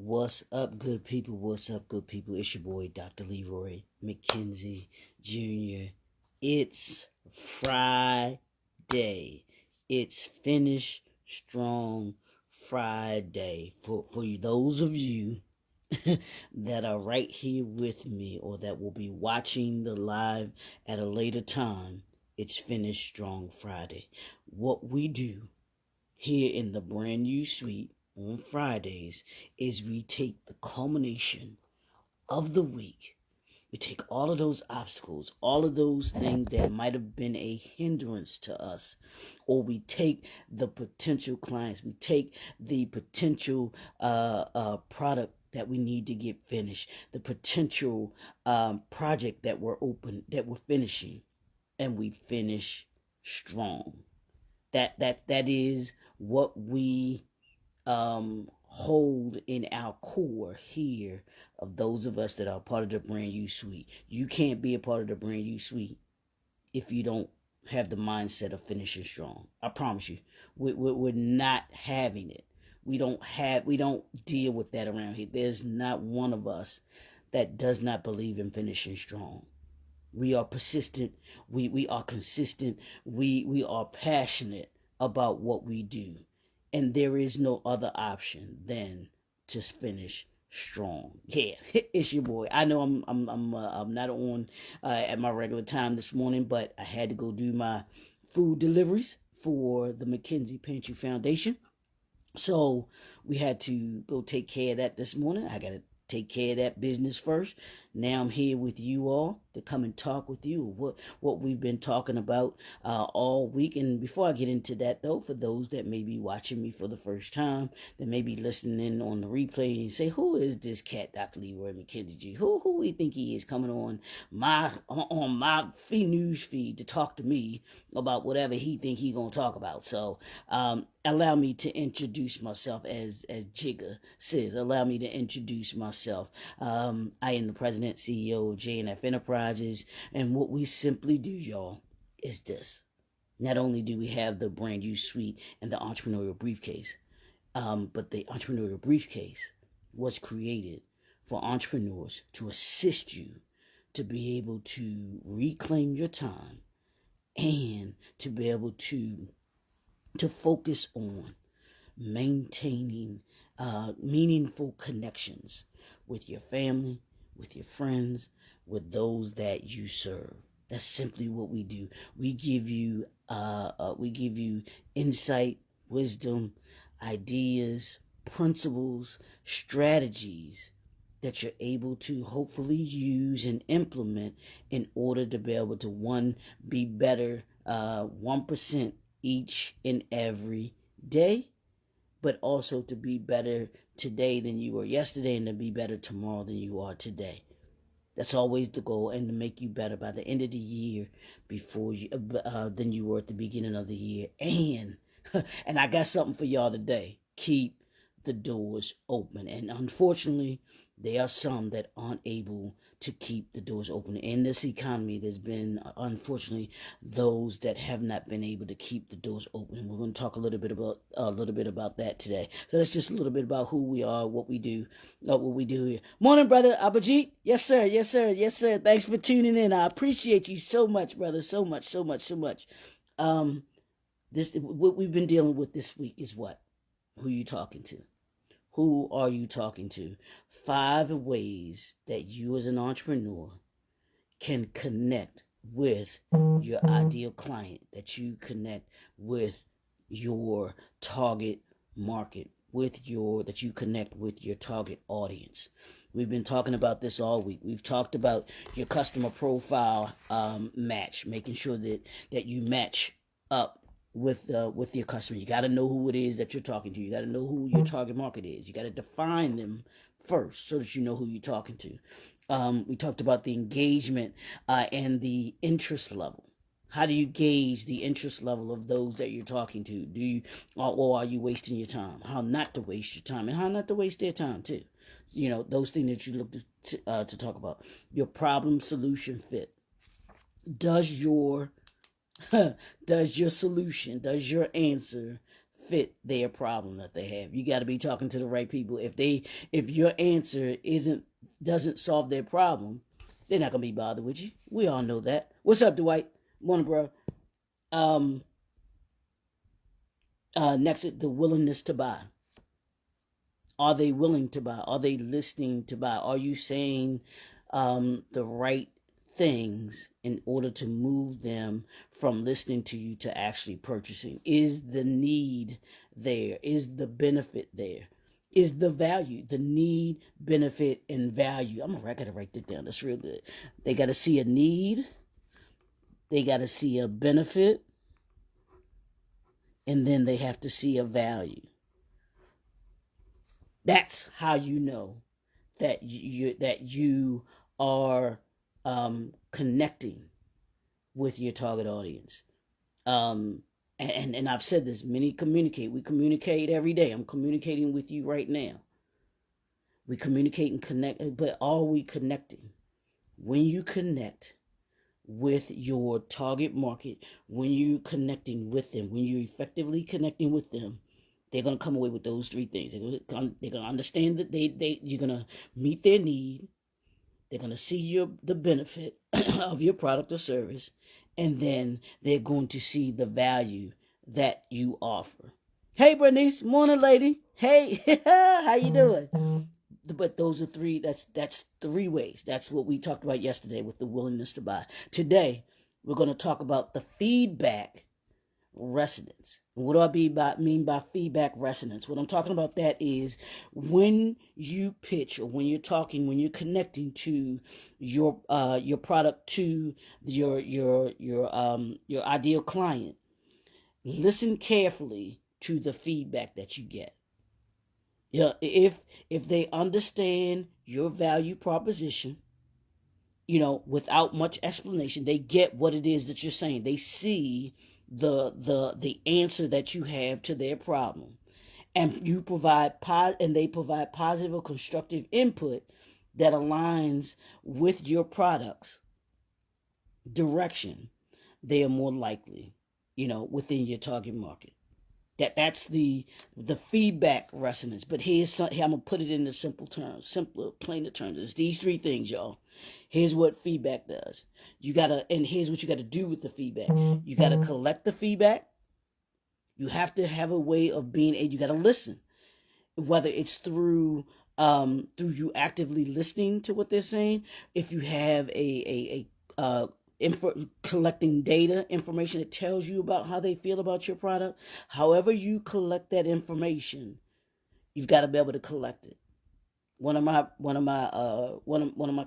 What's up, good people? What's up, good people? It's your boy, Dr. Leroy McKenzie Jr. It's Friday. It's Finish Strong Friday. For those of you that are right here with me or that will be watching the live at a later time, it's Finish Strong Friday. What we do here in the brand new suite on Fridays is we take the culmination of the week. We take all of those obstacles, all of those things that might have been a hindrance to us, or we take the potential clients, we take the potential product that we need to get finished, the potential project that we're finishing, and we finish strong. That is what we hold in our core here of those of us that are part of the brand new suite. You can't be a part of the brand new suite if you don't have the mindset of finishing strong. I promise you, we're not having it. We don't deal with that around here. There's not one of us that does not believe in finishing strong. We are persistent. We are consistent. We are passionate about what we do. And there is no other option than to finish strong. Yeah, it's your boy. I know I'm not on at my regular time this morning, but I had to go do my food deliveries for the McKenzie Pantry Foundation. So we had to go take care of that this morning. I got to take care of that business first. Now I'm here with you all to come and talk with you what we've been talking about all week. And before I get into that, though, for those that may be watching me for the first time, that may be listening in on the replay and say, who is this cat, Dr. Leroy McKenzie G? Who we think he is coming on my news feed to talk to me about whatever he think he gonna talk about? So allow me to introduce myself as Jigga says. Allow me to introduce myself. I am the president, CEO of J&F Enterprises, and what we simply do, y'all, is this. Not only do we have the brand new suite and the entrepreneurial briefcase, but the entrepreneurial briefcase was created for entrepreneurs to assist you to be able to reclaim your time and to be able to focus on maintaining meaningful connections with your family, with your friends, with those that you serve. That's simply what we do. We give you insight, wisdom, ideas, principles, strategies that you're able to hopefully use and implement in order to be able to be better 1% each and every day, but also to be better today than you were yesterday and to be better tomorrow than you are today. That's always the goal, and to make you better by the end of the year than you were at the beginning of the year. And I got something for y'all today. Keep the doors open. And unfortunately, there are some that aren't able to keep the doors open. In this economy, there's been, unfortunately, those that have not been able to keep the doors open. We're going to talk a little bit about that today. So that's just a little bit about who we are, what we do here. Morning, brother Abhijit. Yes, sir. Yes, sir. Yes, sir. Thanks for tuning in. I appreciate you so much, brother. So much. What we've been dealing with this week is what? Who you talking to? Who are you talking to? 5 ways that you as an entrepreneur can connect with your ideal client, that you connect with your target market, that you connect with your target audience. We've been talking about this all week. We've talked about your customer profile match, making sure that you match up with your customers. You got to know who it is that you're talking to. You got to know who your target market is. You got to define them first so that you know who you're talking to. We talked about the engagement and the interest level. How do you gauge the interest level of those that you're talking to? Or are you wasting your time? How not to waste your time and how not to waste their time too. You know, those things that you look to talk about. Your problem solution fit. Does your solution, does your answer fit their problem that they have. You got to be talking to the right people. If your answer doesn't solve their problem, they're not gonna be bothered with you. We all know that. What's up, Dwight? Morning, bro. Um, Next, the willingness to buy. Are they willing to buy? Are they listening to buy? Are you saying the right things in order to move them from listening to you to actually purchasing? Is the need there? Is the benefit there? Is the value, the need, benefit, and value? I gotta write that down. That's real good. They gotta see a need, they gotta see a benefit, and then they have to see a value. That's how you know that you are connecting with your target audience. And I've said this, we communicate every day. I'm communicating with you right now. We communicate and connect, but are we connecting? When you connect with your target market, when you're connecting with them, when you're effectively connecting with them, they're going to come away with those three things. They're going to understand that you're going to meet their need. They're going to see the benefit of your product or service, and then they're going to see the value that you offer. Hey, Bernice, morning, lady. Hey, how you doing? But those are three. That's three ways. That's what we talked about yesterday with the willingness to buy. Today, we're going to talk about the feedback resonance. What do I mean by feedback resonance? What I'm talking about that is when you pitch or when you're talking, when you're connecting to your product to your ideal client, listen carefully to the feedback that you get. Yeah, if they understand your value proposition, without much explanation, they get what it is that you're saying. They see the answer that you have to their problem, and they provide positive or constructive input that aligns with your product's direction. They are more likely, within your target market. That's the feedback resonance. But here I'm gonna put it into simpler, plainer terms. It's these three things, y'all. Here's what feedback does. And here's what you gotta do with the feedback. You gotta collect the feedback. You have to have a way of you gotta listen. Whether it's through you actively listening to what they're saying, if you have collecting data, information that tells you about how they feel about your product. However you collect that information, you've got to be able to collect it. One of my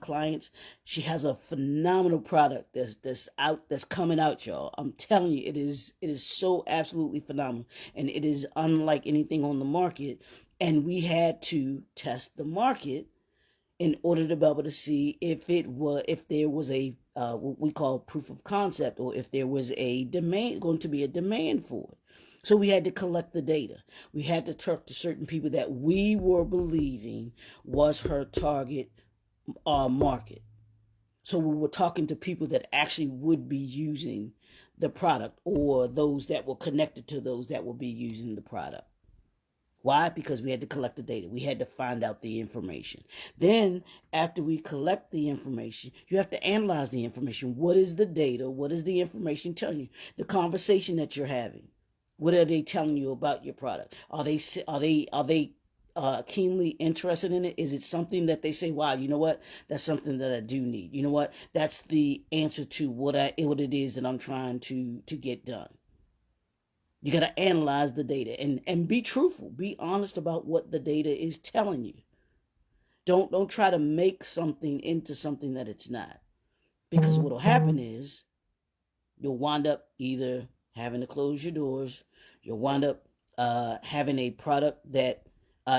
clients, she has a phenomenal product that's coming out, y'all. I'm telling you, it is so absolutely phenomenal, and it is unlike anything on the market. And we had to test the market in order to be able to see if there was a what we call proof of concept, or if there was going to be a demand for it. So we had to collect the data. We had to talk to certain people that we were believing was her target market. So we were talking to people that actually would be using the product, or those that were connected to those that will be using the product. Why? Because we had to collect the data. We had to find out the information. Then, after we collect the information, you have to analyze the information. What is the data? What is the information telling you? The conversation that you're having. What are they telling you about your product? Are they keenly interested in it? Is it something that they say, wow, you know what? That's something that I do need. You know what? That's the answer to what it is that I'm trying to get done. You got to analyze the data and be truthful. Be honest about what the data is telling you. Don't try to make something into something that it's not. Because what will happen is you'll wind up either having to close your doors, you'll wind up having a product that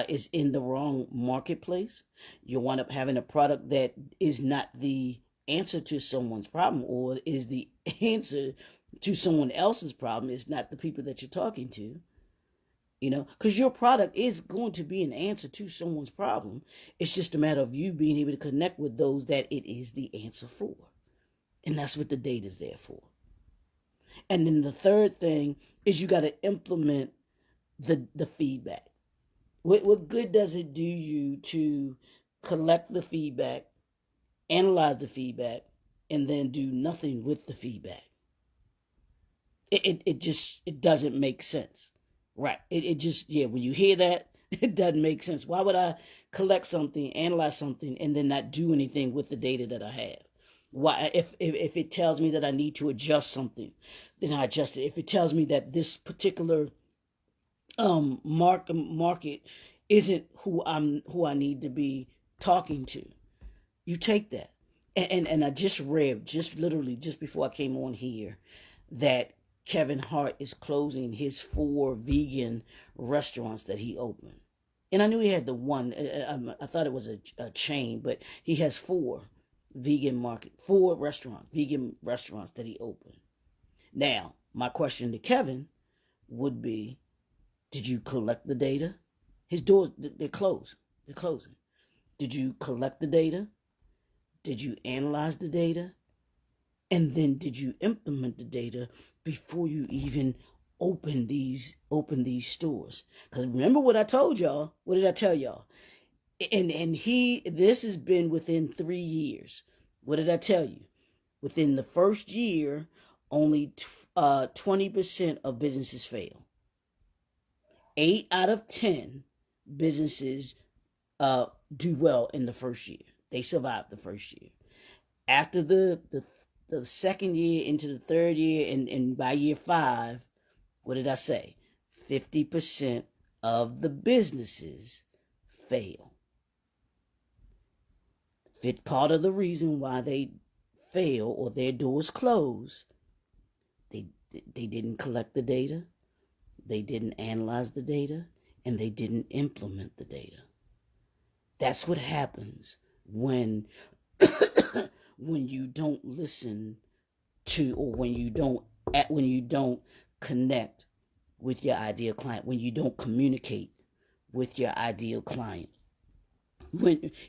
is in the wrong marketplace, you'll wind up having a product that is not the answer to someone's problem, or is the answer to someone else's problem. Is not the people that you're talking to, because your product is going to be an answer to someone's problem. It's just a matter of you being able to connect with those that it is the answer for. And that's what the data is there for. And then the third thing is you got to implement the feedback? What good does it do you to collect the feedback, analyze the feedback, and then do nothing with the feedback? It doesn't make sense, right? It just, yeah, when you hear that, it doesn't make sense. Why would I collect something, analyze something, and then not do anything with the data that I have? Why, if it tells me that I need to adjust something, then I adjust it. If it tells me that this particular market isn't who I need to be talking to, you take that. And I just read, just literally just before I came on here, that Kevin Hart is closing his 4 vegan restaurants that he opened. And I knew he had the one. I thought it was a chain, but he has 4 4 vegan restaurants that he opened. Now, my question to Kevin would be, did you collect the data? His doors, they're closed. They're closing. Did you collect the data? Did you analyze the data? And then did you implement the data before you even open these stores? Because remember what I told y'all. What did I tell y'all? And this has been within 3 years. What did I tell you? Within the first year, only 20% of businesses fail. 8 out of 10 businesses do well in the first year. They survive the first year. After the second year into the third year, and by year 5, what did I say? 50% of the businesses fail. Part of the reason why they fail or their doors close, they didn't collect the data, they didn't analyze the data, and they didn't implement the data. That's what happens when when you don't listen to, or when you don't connect with your ideal client, when you don't communicate with your ideal client.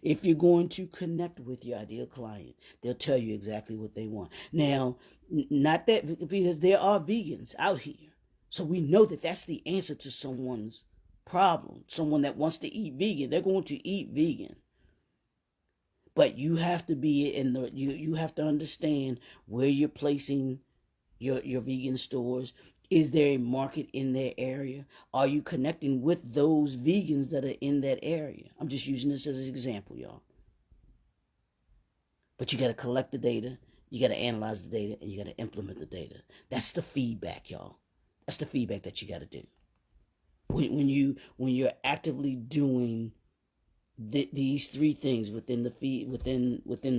If you're going to connect with your ideal client, they'll tell you exactly what they want. Now, not that, because there are vegans out here, so we know that that's the answer to someone's problem. Someone that wants to eat vegan, they're going to eat vegan. But you have to be you have to understand where you're placing your vegan stores. Is there a market in their area? Are you connecting with those vegans that are in that area? I'm just using this as an example, y'all. But you got to collect the data, you got to analyze the data, and you got to implement the data. That's the feedback, y'all. That's the feedback that you got to do. When you're actively doing these 3 things within the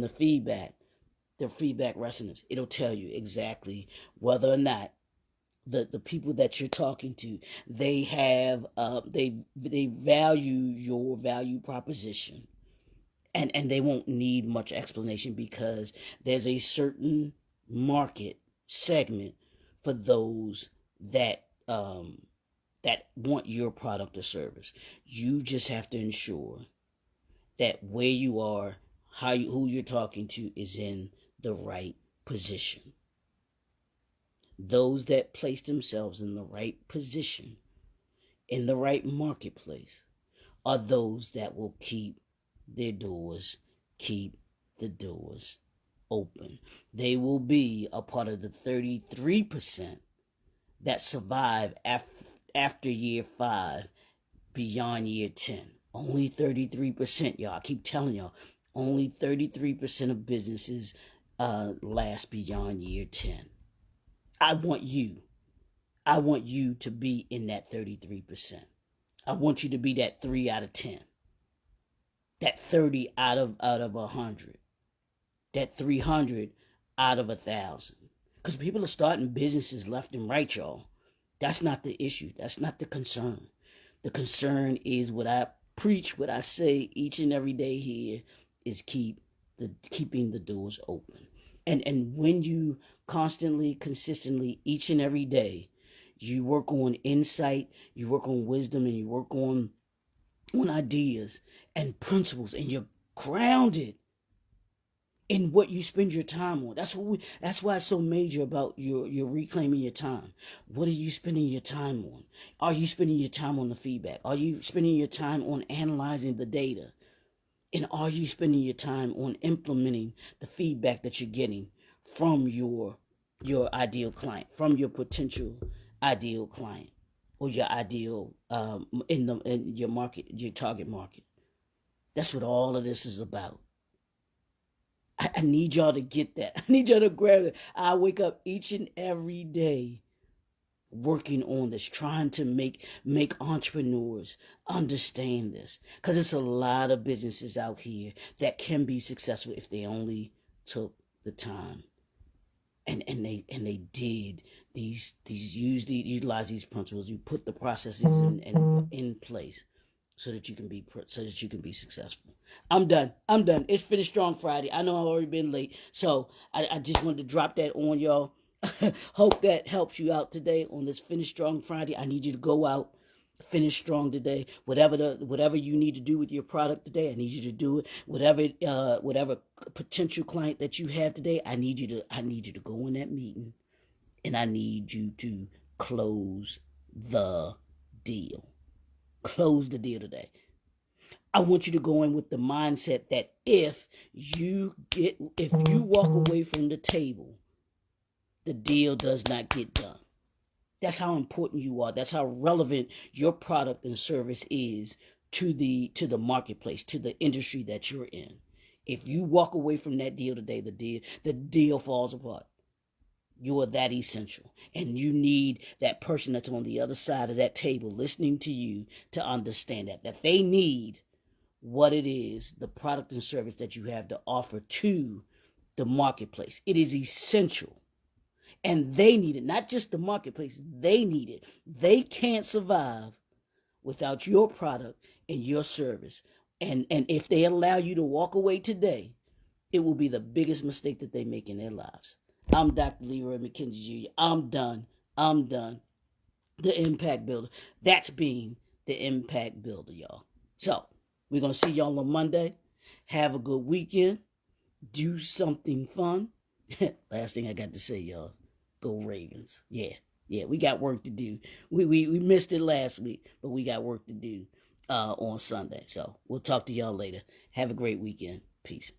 feedback, the feedback resonance, it'll tell you exactly whether or not the people that you're talking to, they have they value your value proposition, and they won't need much explanation, because there's a certain market segment for those that that want your product or service. You just have to ensure that where you are, who you're talking to is in the right position. Those that place themselves in the right position, in the right marketplace, are those that will keep the doors open. They will be a part of the 33% that survive after year 5, beyond year 10. Only 33%, y'all. I keep telling y'all, only 33% of businesses last beyond year 10. I want you to be in that 33%. I want you to be that 3 out of 10. That 30 out of 100. That 300 out of 1,000. Because people are starting businesses left and right, y'all. That's not the issue. That's not the concern. The concern is what I preach, what I say each and every day here, is keeping the doors open. And when you constantly, consistently, each and every day, you work on insight, you work on wisdom, and you work on ideas and principles, and you're grounded in what you spend your time on. That's why it's so major about your reclaiming your time. What are you spending your time on? Are you spending your time on the feedback? Are you spending your time on analyzing the data? And are you spending your time on implementing the feedback that you're getting from your ideal client, from your potential ideal client, or your ideal in your market, your target market? That's what all of this is about. I need y'all to get that. I need y'all to grab it. I wake up each and every day working on this, trying to make entrepreneurs understand this, because it's a lot of businesses out here that can be successful if they only took the time and they did utilize these principles. You put the processes in place so that you can be successful. I'm done. It's Finish Strong Friday. I know I've already been late, so I just wanted to drop that on y'all. Hope that helps you out today on this Finish Strong Friday. I need you to go out, finish strong today. Whatever you need to do with your product today, I need you to do it. Whatever potential client that you have today, I need you to go in that meeting, and I need you to close the deal. Close the deal today. I want you to go in with the mindset that if you walk away from the table, the deal does not get done. That's how important you are. That's how relevant your product and service is to the marketplace, to the industry that you're in. If you walk away from that deal today, the deal falls apart. You are that essential. And you need that person that's on the other side of that table listening to you to understand that they need what it is, the product and service that you have to offer to the marketplace. It is essential. And they need it, not just the marketplace. They need it. They can't survive without your product and your service. And if they allow you to walk away today, it will be the biggest mistake that they make in their lives. I'm Dr. Leroy McKenzie Jr. I'm done. The Impact Builder. That's being the Impact Builder, y'all. So, we're going to see y'all on Monday. Have a good weekend. Do something fun. Last thing I got to say, y'all. Go Ravens. Yeah, we got work to do. We missed it last week, but we got work to do on Sunday. So, we'll talk to y'all later. Have a great weekend. Peace.